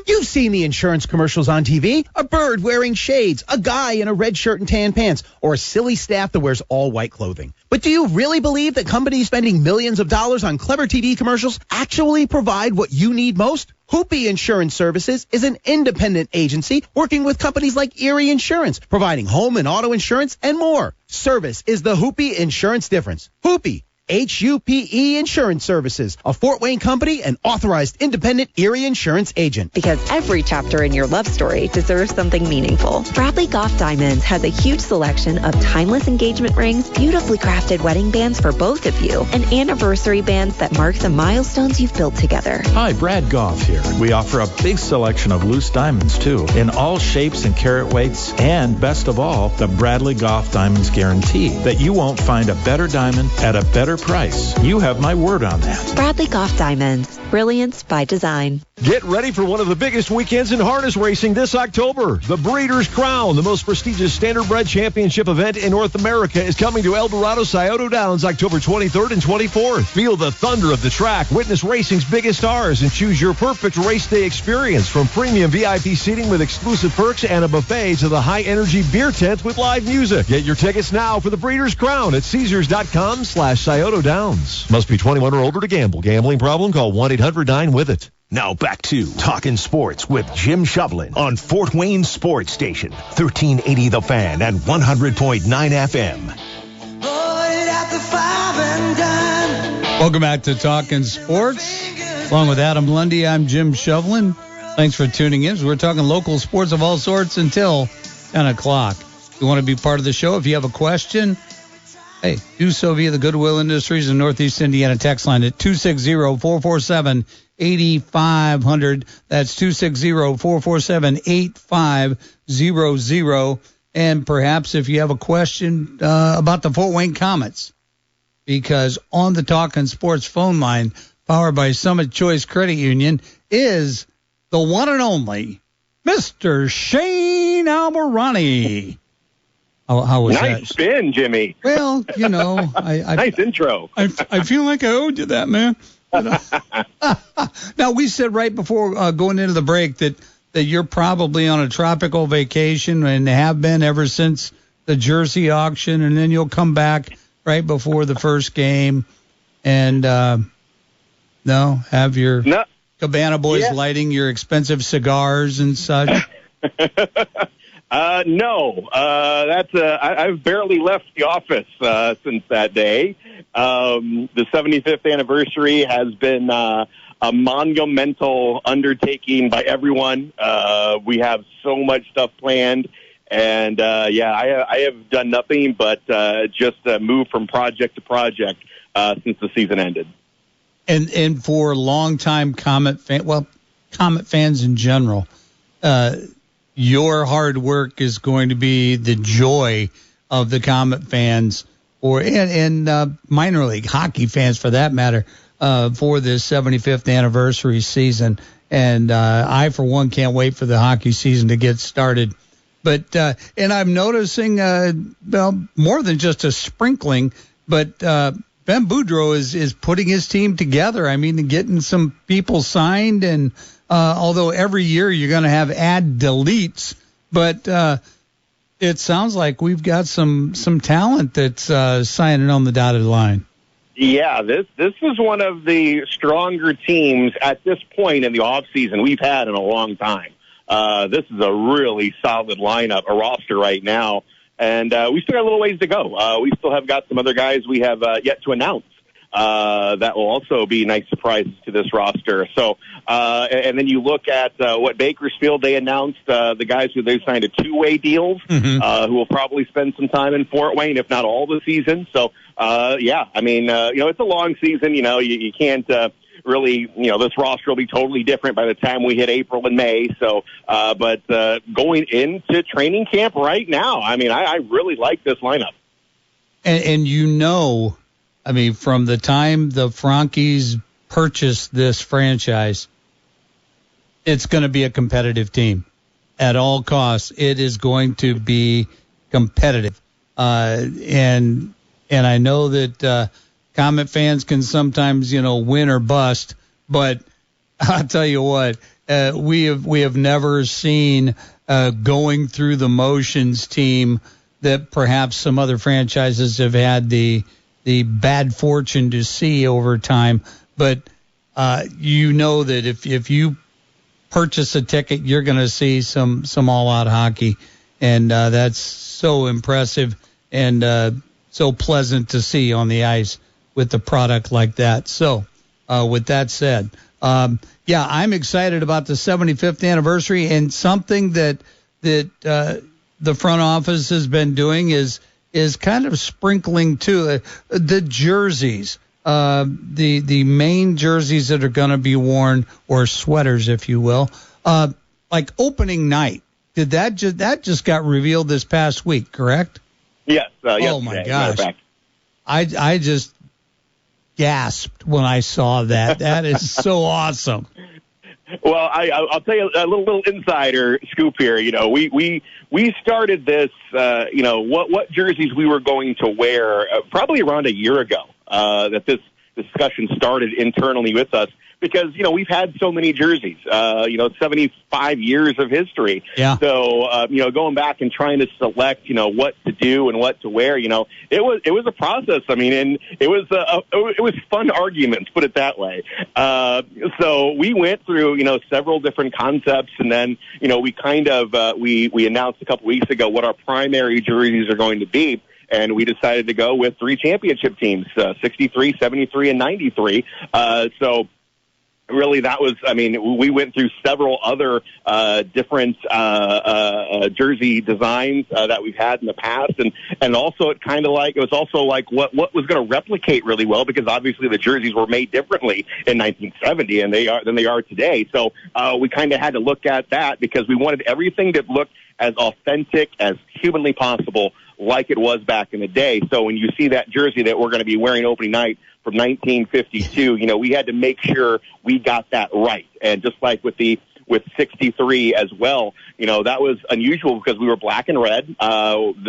You've seen the insurance commercials on TV. A bird wearing shades, a guy in a red shirt and tan pants, or a silly staff that wears all white clothing. But do you really believe that companies spending millions of dollars on clever TV commercials actually provide what you need most? Hoopy Insurance Services is an independent agency working with companies like Erie Insurance, providing home and auto insurance and more. Service is the Hoopy Insurance difference. Hoopy. HUPE Insurance Services, a Fort Wayne company and authorized independent Erie Insurance agent. Because every chapter in your love story deserves something meaningful. Bradley Goff Diamonds has a huge selection of timeless engagement rings, beautifully crafted wedding bands for both of you, and anniversary bands that mark the milestones you've built together. Hi, Brad Goff here. We offer a big selection of loose diamonds, too, in all shapes and carat weights, and best of all, the Bradley Goff Diamonds guarantee that you won't find a better diamond at a better price. You have my word on that. Bradley Goff Diamonds. Brilliance by design. Get ready for one of the biggest weekends in harness racing this October. The Breeders' Crown, the most prestigious standardbred championship event in North America, is coming to El Dorado Scioto Downs October 23rd and 24th. Feel the thunder of the track, witness racing's biggest stars, and choose your perfect race day experience, from premium VIP seating with exclusive perks and a buffet to the high-energy beer tent with live music. Get your tickets now for the Breeders' Crown at Caesars.com/Scioto Downs. Must be 21 or older to gamble. Gambling problem? Call 1-800-9-WITH-IT. Now back to Talkin' Sports with Jim Shovlin on Fort Wayne Sports Station, 1380 The Fan and 100.9 FM. Welcome back to Talkin' Sports. Along with Adam Lundy, I'm Jim Shovlin. Thanks for tuning in. We're talking local sports of all sorts until 10 o'clock. If you want to be part of the show, if you have a question, hey, do so via the Goodwill Industries in Northeast Indiana text line at 260-447-8500. That's 260-447-8500. And perhaps if you have a question about the Fort Wayne Komets, because on the Talkin' Sports phone line, powered by Summit Choice Credit Union, is the one and only Mr. Shane Albahrani. How was that? Nice spin, Jimmy. Well, you know, nice intro. I feel like I owed you that, man. You know? Now, we said right before going into the break that you're probably on a tropical vacation and have been ever since the Jersey auction, and then you'll come back right before the first game and have your Cabana Boys lighting your expensive cigars and such. No, I've barely left the office since that day. The 75th anniversary has been a monumental undertaking by everyone. We have so much stuff planned, and I have done nothing but just move from project to project since the season ended. And for longtime Comet fans in general, your hard work is going to be the joy of the Komet fans, and minor league hockey fans for that matter, for this 75th anniversary season. And I, for one, can't wait for the hockey season to get started. But and I'm noticing, more than just a sprinkling, but Ben Boudreau is putting his team together. I mean, getting some people signed, and although every year you're going to have add deletes, but it sounds like we've got some talent that's signing on the dotted line. Yeah, this is one of the stronger teams at this point in the offseason we've had in a long time. This is a really solid lineup, a roster right now, and we still got a little ways to go. We still have got some other guys we have yet to announce. That will also be nice surprises to this roster. So, and then you look at what Bakersfield, they announced the guys who they signed a two-way deals, who will probably spend some time in Fort Wayne, if not all the season. So, it's a long season. You can't really, this roster will be totally different by the time we hit April and May. So, but going into training camp right now, I really like this lineup. And from the time the Frankies purchased this franchise, it's going to be a competitive team. At all costs, it is going to be competitive. And I know that Komet fans can sometimes, win or bust, but I'll tell you what, we have never seen going through the motions team that perhaps some other franchises have had the bad fortune to see over time. But that if you purchase a ticket, you're going to see some all-out hockey, and that's so impressive and so pleasant to see on the ice with the product like that. So, with that said, I'm excited about the 75th anniversary, and something that the front office has been doing is kind of sprinkling too the jerseys. The main jerseys that are going to be worn, or sweaters, if you will, like opening night. Did that just got revealed this past week, correct? Yes. Oh my gosh! I just gasped when I saw that. That is so awesome. Well, I'll tell you a little insider scoop here. We started this. What jerseys we were going to wear probably around a year ago. That this discussion started internally with us because, we've had so many jerseys, 75 years of history. Yeah. So, going back and trying to select, what to do and what to wear, it was a process. I mean, and it was fun arguments, put it that way. So we went through, several different concepts, and then, we kind of, we announced a couple weeks ago what our primary jerseys are going to be. And we decided to go with 3 championship teams, 63, 73, and 93. So really that was, we went through several other different jersey designs that we've had in the past. And also it was also like what was going to replicate really well, because obviously the jerseys were made differently in 1970 than they are today. So we kind of had to look at that because we wanted everything that looked as authentic as humanly possible, like it was back in the day. So when you see that jersey that we're going to be wearing opening night from 1952, we had to make sure we got that right. And just like with 63 as well, that was unusual because we were black and red.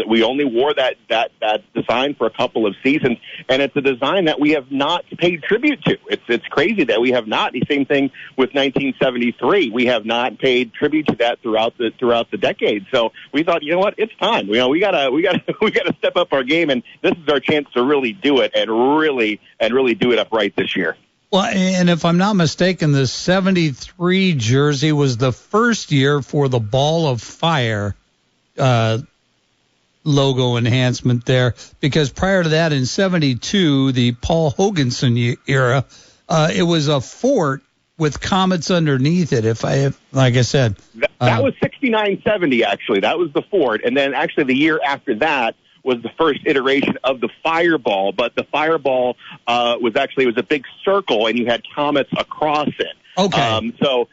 We only wore that design for a couple of seasons, and it's a design that we have not paid tribute to. It's crazy that we have not. The same thing with 1973. We have not paid tribute to that throughout the decade. So we thought, it's time. We gotta step up our game, and this is our chance to really do it and really do it up right this year. Well, and if I'm not mistaken, the 73 jersey was the first year for the Ball of Fire logo enhancement there, because prior to that in 72, the Paul Hoganson era, it was a fort with comets underneath it. Like I said, that was 69-70 actually. That was the fort, and then actually the year after that was the first iteration of the Fireball, but the Fireball was a big circle, and you had comets across it. Okay. So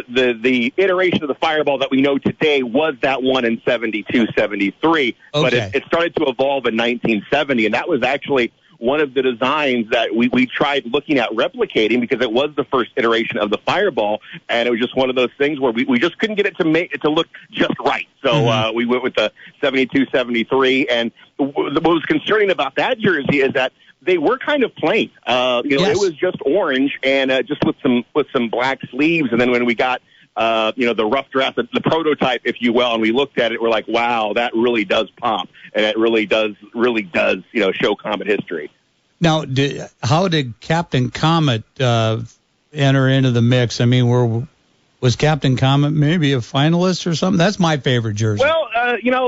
the iteration of the Fireball that we know today was that one in 72, 73, but it started to evolve in 1970, and that was actually one of the designs that we tried looking at replicating because it was the first iteration of the Fireball, and it was just one of those things where we just couldn't get it to look just right. So we went with the 72, 73, and what was concerning about that jersey is that they were kind of plain. It was just orange and just with some black sleeves, and then when we got the rough draft, the prototype, if you will, and we looked at it, we're like, wow, that really does pop, and it really does, show Comet history. Now, how did Captain Comet enter into the mix? I mean, was Captain Comet maybe a finalist or something? That's my favorite jersey. Well,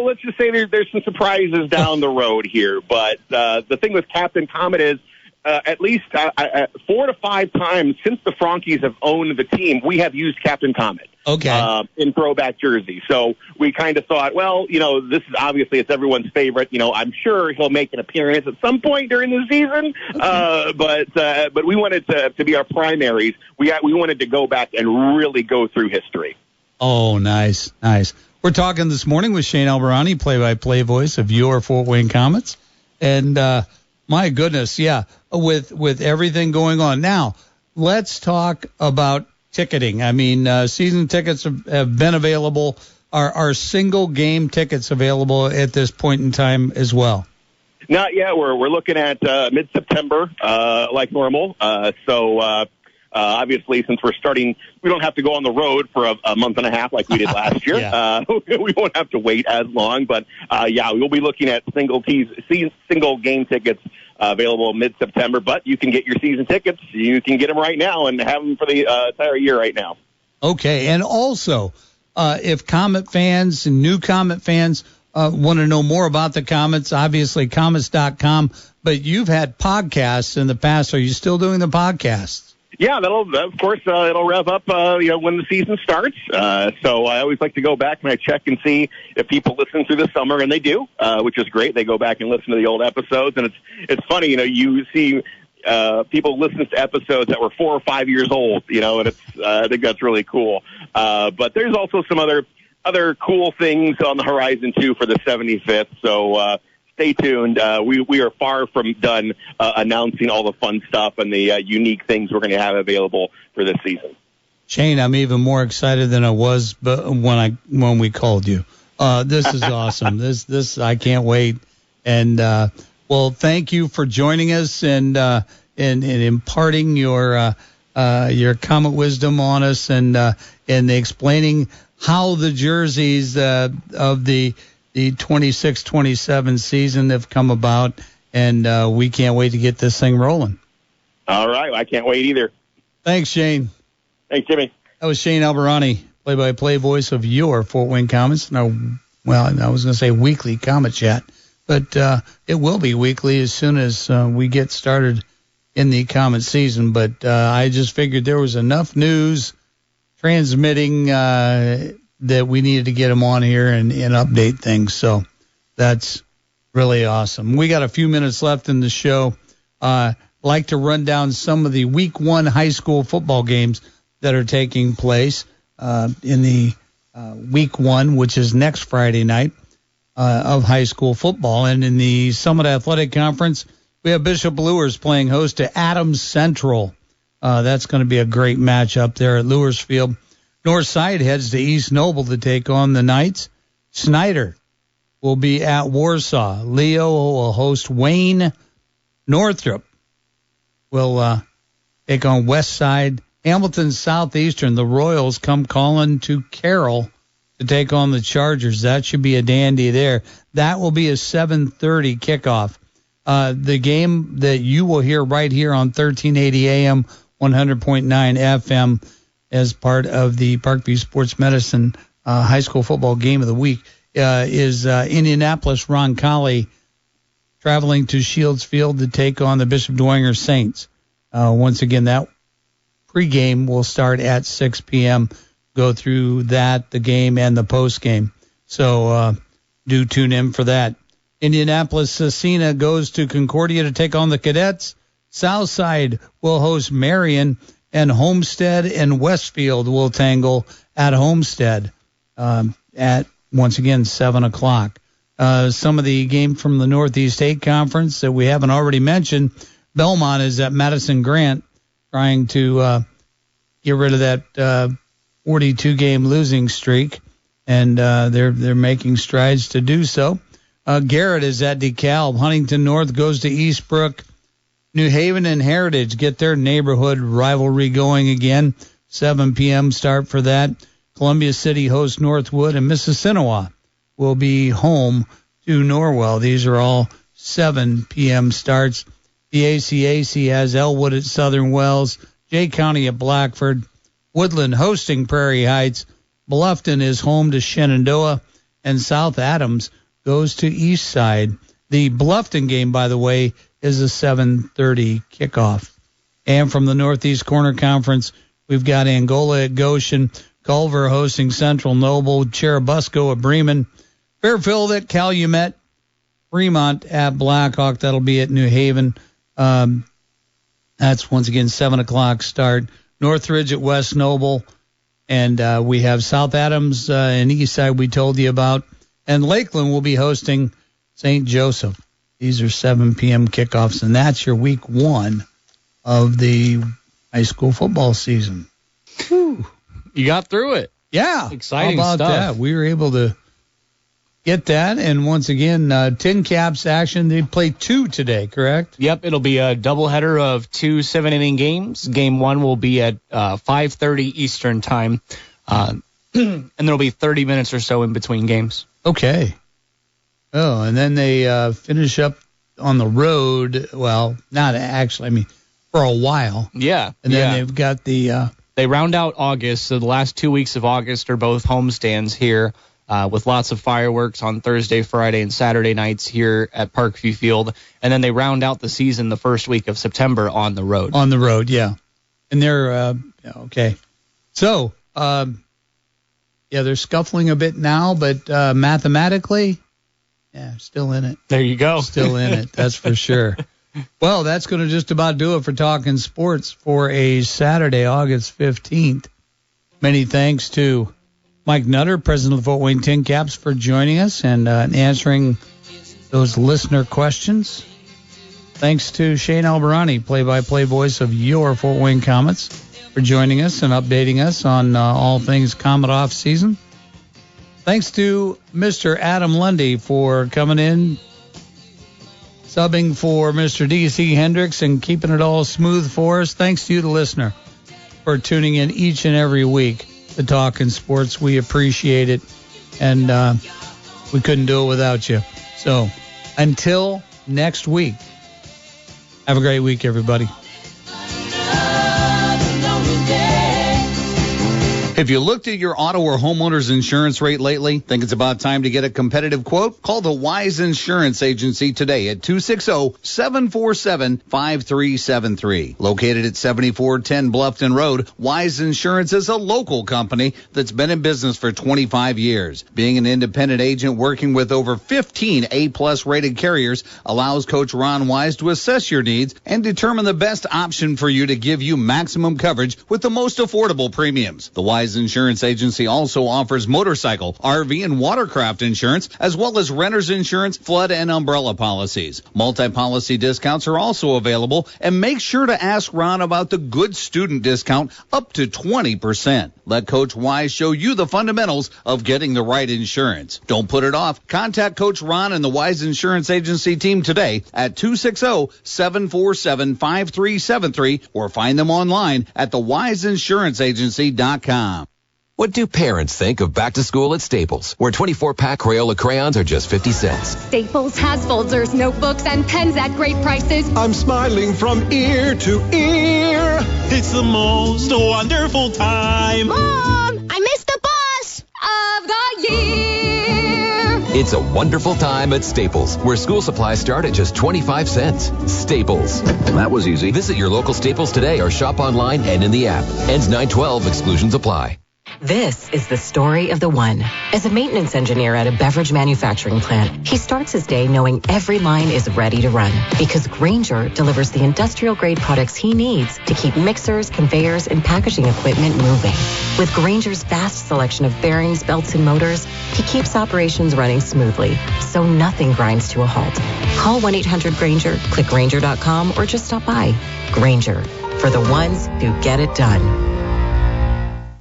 let's just say there's some surprises down the road here, but the thing with Captain Comet is, at least 4 to 5 times since the Frankies have owned the team, we have used Captain Comet. Okay. In throwback jersey. So we kind of thought, well, this is obviously it's everyone's favorite. I'm sure he'll make an appearance at some point during the season. Okay. But we wanted to be our primaries. We wanted to go back and really go through history. Oh, nice. We're talking this morning with Shane Albahrani, play-by-play voice of your Fort Wayne Komets, and my goodness, yeah, with everything going on now, let's talk about ticketing? I mean, season tickets have been available. Are single game tickets available at this point in time as well? Not yet. We're looking at mid-September, like normal. So obviously, since we're starting, we don't have to go on the road for a month and a half like we did last year. We won't have to wait as long. But we'll be looking at single game tickets available mid-September. But you can get your season tickets. You can get them right now and have them for the entire year right now. Okay, and also, if Komet fans and new Komet fans want to know more about the Komets, obviously Komets.com, but you've had podcasts in the past. Are you still doing the podcasts? Yeah, it'll rev up, when the season starts. So I always like to go back and I check and see if people listen through the summer, and they do, which is great. They go back and listen to the old episodes, and it's funny, you see people listen to episodes that were 4 or 5 years old, and I think that's really cool. But there's also some other cool things on the horizon too for the 75th. So stay tuned. We are far from done announcing all the fun stuff and the unique things we're going to have available for this season. Shane, I'm even more excited than I was when we called you. This is awesome. This I can't wait. And well, thank you for joining us and imparting your Komet wisdom on us and explaining how the jerseys of the 26-27 season have come about, and we can't wait to get this thing rolling. All right, I can't wait either. Thanks, Shane. Thanks, Jimmy. That was Shane Albahrani, play-by-play voice of your Fort Wayne Komets. I was going to say weekly Komet Chat, but it will be weekly as soon as we get started in the Komet season. But I just figured there was enough news transmitting that we needed to get him on here and update things. So that's really awesome. We got a few minutes left in the show. Like to run down some of the week 1 high school football games that are taking place in the week 1, which is next Friday night of high school football. And in the Summit Athletic Conference, we have Bishop Luers playing host to Adams Central. That's going to be a great matchup there at Luers Field. Northside heads to East Noble to take on the Knights. Snyder will be at Warsaw. Leo will host Wayne. Northrop will take on Westside. Hamilton Southeastern, the Royals come calling to Carroll to take on the Chargers. That should be a dandy there. That will be a 7:30 kickoff. The game that you will hear right here on 1380 AM, 100.9 FM, as part of the Parkview Sports Medicine high school football game of the week is Indianapolis Roncalli traveling to Shields Field to take on the Bishop Dwenger Saints. Once again, that pregame will start at 6 p.m., go through that, the game, and the postgame. So do tune in for that. Indianapolis Cecina goes to Concordia to take on the Cadets. Southside will host Marion, and Homestead and Westfield will tangle at Homestead at, once again, 7 o'clock. Some of the game from the Northeast 8 Conference that we haven't already mentioned, Belmont is at Madison Grant trying to get rid of that 42-game losing streak, and they're making strides to do so. Garrett is at DeKalb. Huntington North goes to Eastbrook. New Haven and Heritage get their neighborhood rivalry going again. 7 p.m. start for that. Columbia City hosts Northwood, and Mississinawa will be home to Norwell. These are all 7 p.m. starts. The ACAC has Elwood at Southern Wells, Jay County at Blackford, Woodland hosting Prairie Heights, Bluffton is home to Shenandoah, and South Adams goes to Eastside. The Bluffton game, by the way, is a 7:30 kickoff. And from the Northeast Corner Conference, we've got Angola at Goshen, Culver hosting Central Noble, Cherubusco at Bremen, Fairfield at Calumet, Fremont at Blackhawk. That'll be at New Haven. That's once again 7 o'clock start. Northridge at West Noble, and we have South Adams and Eastside we told you about, and Lakeland will be hosting St. Joseph. These are 7 p.m. kickoffs, and that's your week 1 of the high school football season. Whew. You got through it. Yeah. Exciting How about stuff. that? We were able to get that. And once again, TinCaps action. They played 2 today, correct? Yep, it'll be a doubleheader of 2 7-inning games. Game 1 will be at 5:30 Eastern time. And there'll be 30 minutes or so in between games. Okay. Oh, and then they finish up on the road. Well, not actually. I mean, for a while. Yeah. And then they've got the... They round out August, so the last 2 weeks of August are both homestands here with lots of fireworks on Thursday, Friday, and Saturday nights here at Parkview Field. And then they round out the season the first week of September on the road. On the road, yeah. And they're... okay. So... they're scuffling a bit now, but mathematically, still in it. There you go. Still in it, that's for sure. Well, that's going to just about do it for Talkin Sports for a Saturday, August 15th. Many thanks to Mike Nutter, president of the Fort Wayne TinCaps, for joining us and answering those listener questions. Thanks to Shane Albahrani, play-by-play voice of your Fort Wayne Komets, for joining us and updating us on all things Comet off season. Thanks to Mr. Adam Lundy for coming in, subbing for Mr. D.C. Hendricks and keeping it all smooth for us. Thanks to you, the listener, for tuning in each and every week to Talkin Sports. We appreciate it, and we couldn't do it without you. So until next week, have a great week, everybody. Have you looked at your auto or homeowner's insurance rate lately? Think it's about time to get a competitive quote? Call the Wise Insurance Agency today at 260-747-5373. Located at 7410 Bluffton Road, Wise Insurance is a local company that's been in business for 25 years. Being an independent agent working with over 15 A-plus rated carriers allows Coach Ron Wise to assess your needs and determine the best option for you to give you maximum coverage with the most affordable premiums. The Wise Insurance Agency also offers motorcycle, RV, and watercraft insurance, as well as renter's insurance, flood, and umbrella policies. Multi-policy discounts are also available, and make sure to ask Ron about the good student discount up to 20%. Let Coach Wise show you the fundamentals of getting the right insurance. Don't put it off. Contact Coach Ron and the Wise Insurance Agency team today at 260-747-5373 or find them online at thewiseinsuranceagency.com. What do parents think of back to school at Staples, where 24-pack Crayola crayons are just 50 cents? Staples has folders, notebooks, and pens at great prices. I'm smiling from ear to ear. It's the most wonderful time. Mom, I missed the bus of the year. It's a wonderful time at Staples, where school supplies start at just 25 cents. Staples. That was easy. Visit your local Staples today or shop online and in the app. Ends 9/12. Exclusions apply. This is the story of the one. As a maintenance engineer at a beverage manufacturing plant, he starts his day knowing every line is ready to run because Grainger delivers the industrial-grade products he needs to keep mixers, conveyors, and packaging equipment moving. With Grainger's vast selection of bearings, belts, and motors, he keeps operations running smoothly, so nothing grinds to a halt. Call 1-800-GRAINGER, click Grainger.com, or just stop by. Grainger, for the ones who get it done.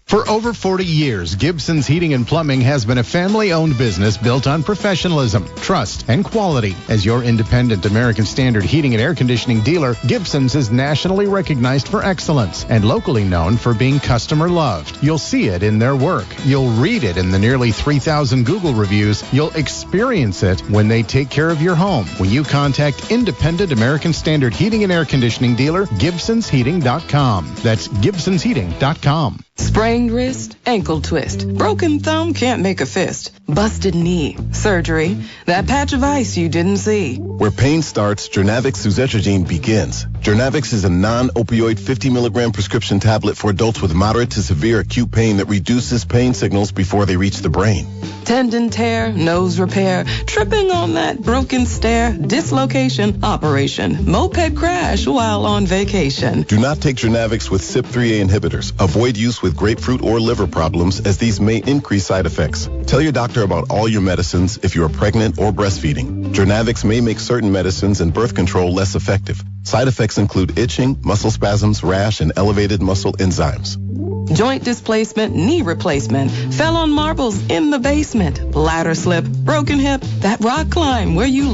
For over 40 years, Gibson's Heating and Plumbing has been a family-owned business built on professionalism, trust, and quality. As your independent American Standard heating and air conditioning dealer, Gibson's is nationally recognized for excellence and locally known for being customer-loved. You'll see it in their work. You'll read it in the nearly 3,000 Google reviews. You'll experience it when they take care of your home. When you contact independent American Standard heating and air conditioning dealer, Gibson'sHeating.com. That's Gibson'sHeating.com. Sprained wrist, ankle twist, broken thumb can't make a fist, busted knee, surgery, that patch of ice you didn't see. Where pain starts, Jernavix suzetrigine begins. Jernavix is a non-opioid 50 milligram prescription tablet for adults with moderate to severe acute pain that reduces pain signals before they reach the brain. Tendon tear, nose repair, tripping on that broken stair, dislocation, operation, moped crash while on vacation. Do not take Jernavix with CYP3A inhibitors. Avoid use with grapefruit or liver problems as these may increase side effects. Tell your doctor about all your medicines if you are pregnant or breastfeeding. Jernavix may make certain medicines and birth control less effective. Side effects include itching, muscle spasms, rash, and elevated muscle enzymes. Joint displacement, knee replacement, fell on marbles in the basement, ladder slip, broken hip, that rock climb where you